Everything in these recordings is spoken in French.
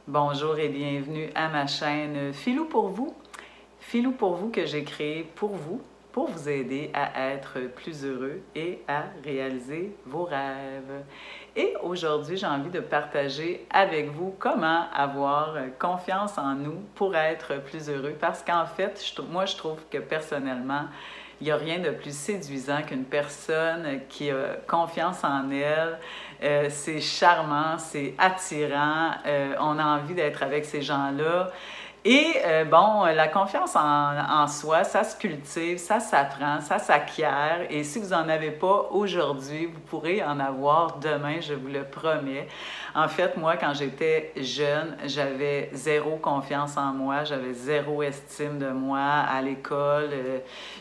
Bonjour et bienvenue à ma chaîne Filou pour vous. Filou pour vous que j'ai créé pour vous aider à être plus heureux et à réaliser vos rêves. Et aujourd'hui, j'ai envie de partager avec vous comment avoir confiance en nous pour être plus heureux. Parce qu'en fait, moi, je trouve que personnellement, il n'y a rien de plus séduisant qu'une personne qui a confiance en elle. C'est charmant, c'est attirant, on a envie d'être avec ces gens-là. Et bon, la confiance en soi, ça se cultive, ça s'apprend, ça s'acquiert. Et si vous n'en avez pas aujourd'hui, vous pourrez en avoir demain, je vous le promets. En fait, moi, quand j'étais jeune, j'avais zéro confiance en moi, j'avais zéro estime de moi à l'école.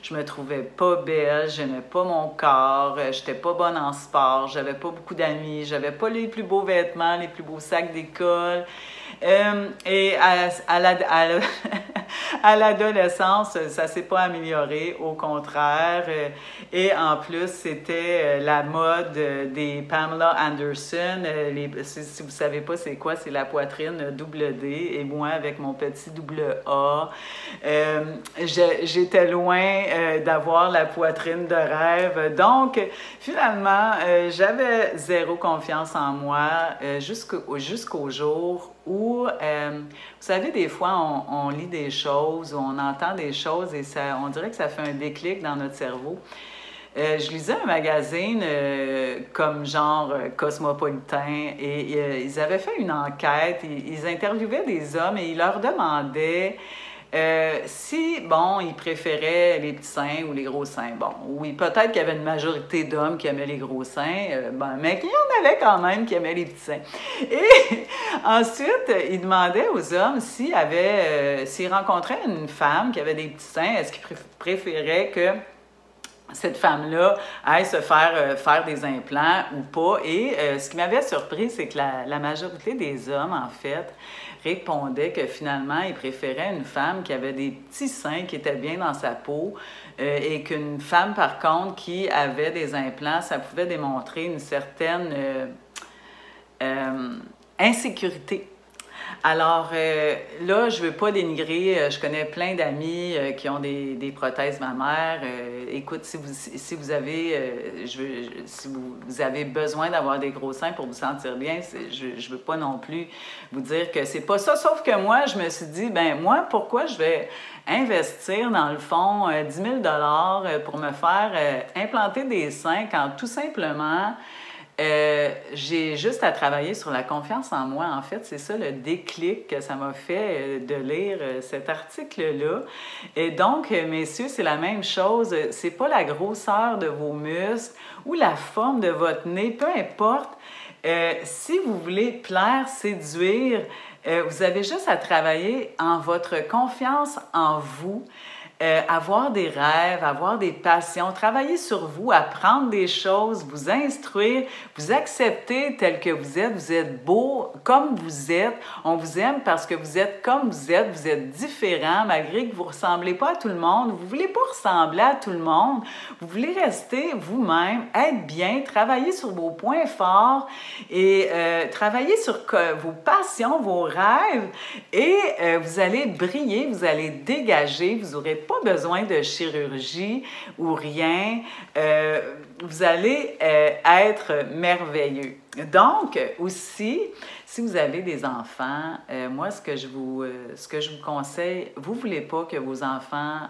Je me trouvais pas belle, j'aimais pas mon corps, j'étais pas bonne en sport, j'avais pas beaucoup d'amis, j'avais pas les plus beaux vêtements, les plus beaux sacs d'école. Et à l'adolescence, ça s'est pas amélioré, au contraire. Et en plus, c'était la mode des Pamela Anderson. Si vous savez pas c'est quoi, c'est la poitrine double D. Et moi, avec mon petit double A, j'étais loin d'avoir la poitrine de rêve. Donc, finalement, j'avais zéro confiance en moi jusqu'au jour où, vous savez, des fois, on lit des choses, on entend des choses et ça, on dirait que ça fait un déclic dans notre cerveau. Je lisais un magazine comme genre Cosmopolitain et ils avaient fait une enquête, ils interviewaient des hommes et ils leur demandaient si, bon, ils préféraient les petits seins ou les gros seins. Bon, oui, peut-être qu'il y avait une majorité d'hommes qui aimaient les gros seins, mais qu'il y en avait quand même qui aimaient les petits seins. Et ensuite, ils demandaient aux hommes s'ils rencontraient une femme qui avait des petits seins, est-ce qu'ils préféraient que cette femme-là aille se faire des implants ou pas. Et ce qui m'avait surpris, c'est que la majorité des hommes, en fait, répondaient que finalement, ils préféraient une femme qui avait des petits seins, qui était bien dans sa peau, et qu'une femme, par contre, qui avait des implants, ça pouvait démontrer une certaine insécurité. Alors là, je ne veux pas dénigrer, je connais plein d'amis qui ont des prothèses mammaires. Écoute, si vous avez, si vous avez besoin d'avoir des gros seins pour vous sentir bien, je ne veux pas non plus vous dire que c'est pas ça. Sauf que moi, je me suis dit, ben moi, pourquoi je vais investir dans le fond 10 000 $ pour me faire implanter des seins quand tout simplement j'ai juste à travailler sur la confiance en moi. En fait, c'est ça le déclic que ça m'a fait de lire cet article-là. Et donc, messieurs, c'est la même chose. C'est pas la grosseur de vos muscles ou la forme de votre nez, peu importe. Si vous voulez plaire, séduire, vous avez juste à travailler en votre confiance en vous. Avoir des rêves, avoir des passions, travailler sur vous, apprendre des choses, vous instruire, vous accepter tel que vous êtes beau comme vous êtes, on vous aime parce que vous êtes comme vous êtes différent malgré que vous ne ressemblez pas à tout le monde, vous ne voulez pas ressembler à tout le monde, vous voulez rester vous-même, être bien, travailler sur vos points forts et travailler sur vos passions, vos rêves et vous allez briller, vous allez dégager, vous n'aurez pas besoin de chirurgie ou rien. Vous allez être merveilleux. Donc, aussi, si vous avez des enfants, moi, ce que je vous conseille, vous ne voulez pas que vos enfants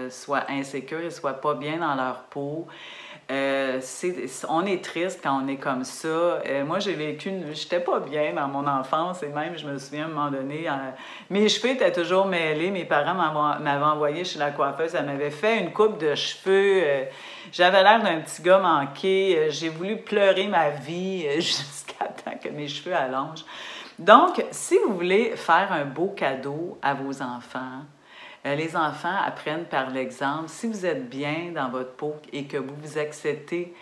soient insécures et soient pas bien dans leur peau. On est triste quand on est comme ça. Moi, j'étais pas bien dans mon enfance et même, je me souviens à un moment donné, mes cheveux étaient toujours mêlés. Mes parents m'avaient envoyé chez la coiffeuse. Elle m'avait fait une coupe de cheveux. J'avais l'air d'un petit gars manqué. J'ai voulu pleurer ma vie jusqu'à temps que mes cheveux allongent. Donc, si vous voulez faire un beau cadeau à vos enfants, les enfants apprennent par l'exemple. Si vous êtes bien dans votre peau et que vous vous acceptez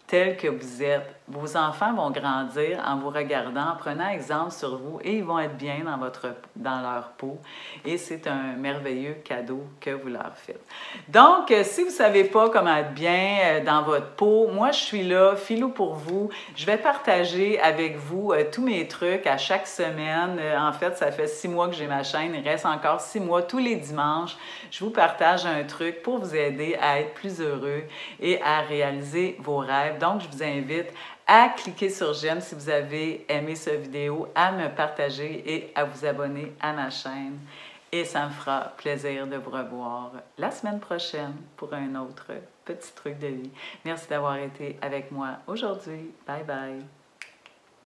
tel que vous êtes, vos enfants vont grandir en vous regardant, en prenant exemple sur vous et ils vont être bien dans leur peau. Et c'est un merveilleux cadeau que vous leur faites. Donc, si vous ne savez pas comment être bien dans votre peau, moi, je suis là, Philou pour vous. Je vais partager avec vous tous mes trucs à chaque semaine. En fait, ça fait 6 mois que j'ai ma chaîne. Il reste encore 6 mois. Tous les dimanches, je vous partage un truc pour vous aider à être plus heureux et à réaliser vos rêves. Donc, je vous invite à cliquer sur j'aime si vous avez aimé cette vidéo, à me partager et à vous abonner à ma chaîne. Et ça me fera plaisir de vous revoir la semaine prochaine pour un autre petit truc de vie. Merci d'avoir été avec moi aujourd'hui. Bye bye!